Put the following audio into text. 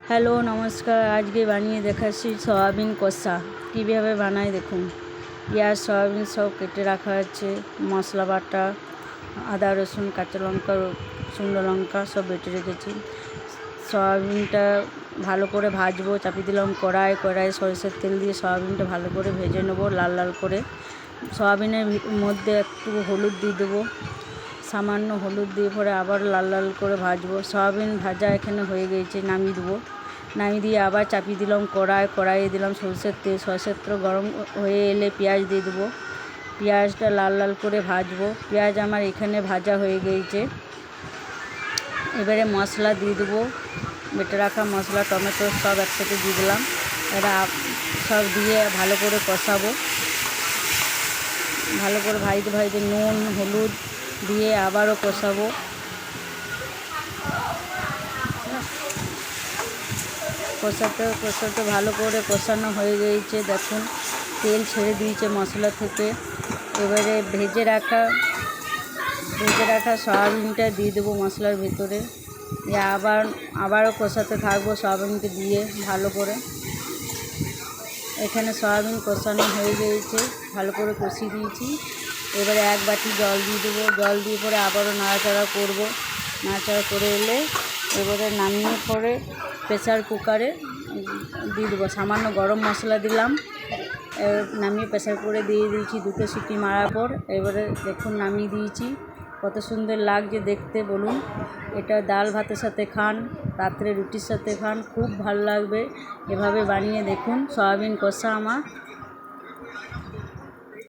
Hello নমস্কার। আজকে বানিয়ে দেখাচ্ছি সয়াবিন কষা। কীভাবে বানাই দেখুন। পেঁয়াজ সয়াবিন সব কেটে রাখা আছে, মশলা বাটা, আদা রসুন কাঁচা লঙ্কা শুকনো লঙ্কা সব বেটে রেখেছি। সয়াবিনটা ভালো করে ভাজবো, চাপিয়ে দিলাম কড়াই সরষের তেল দিয়ে সয়াবিনটা ভালো করে ভেজে নেবো লাল লাল করে। সয়াবিনের মধ্যে একটু হলুদ দিয়ে দেবো, সামান্য হলুদ দিয়ে পরে আবার লাল লাল করে ভাজবো। সয়াবিন ভাজা এখানে হয়ে গিয়েছে, নামিয়ে দেবো। নামিয়ে দিয়ে আবার চাপিয়ে দিলাম কড়াইয়ে দিলাম সরষের তেল গরম হয়ে এলে পেঁয়াজ দিয়ে দেবো। পেঁয়াজটা লাল লাল করে ভাজবো। পেঁয়াজ আমার এখানে ভাজা হয়ে গিয়েছে। এবারে মশলা দিয়ে দেবো, বেটে রাখা মশলা টমেটো সব একসাথে দিয়ে দিলাম। এরা সব দিয়ে ভালো করে কষাবো। ভালো করে ভাজতে নুন হলুদ দিয়ে আবারও কষাবো। কষাতে ভালো করে কষানো হয়ে গিয়েছে। দেখুন তেল ছেড়ে দিয়েছে মশলা থেকে। এবারে ভেজে রাখা সয়াবিনটা দিয়ে দেবো মশলার ভেতরে। আবারও কষাতে থাকবো সয়াবিনকে দিয়ে ভালো করে। এখানে সয়াবিন কষানো হয়ে গিয়েছে, ভালো করে কষিয়ে দিয়েছি। এবারে এক বাটি জল দিয়ে দেবো। জল দিয়ে পরে আবারও নাড়াচাড়া করবো। নাড়াচাড়া করে এলে এবারে নামিয়ে পরে প্রেসার কুকারে দিয়ে দেবো। সামান্য গরম মশলা দিলাম, নামিয়ে প্রেসার কুকারে দিয়ে দিয়েছি। 2 সিটি মারার পর এবারে দেখুন নামিয়ে দিয়েছি। কত সুন্দর লাগছে দেখতে বলুন। এটা ডাল ভাতের সাথে খান, রাত্রে রুটির সাথে খান, খুব ভালো লাগবে। এভাবে বানিয়ে দেখুন। সয়াবিন কষা আমার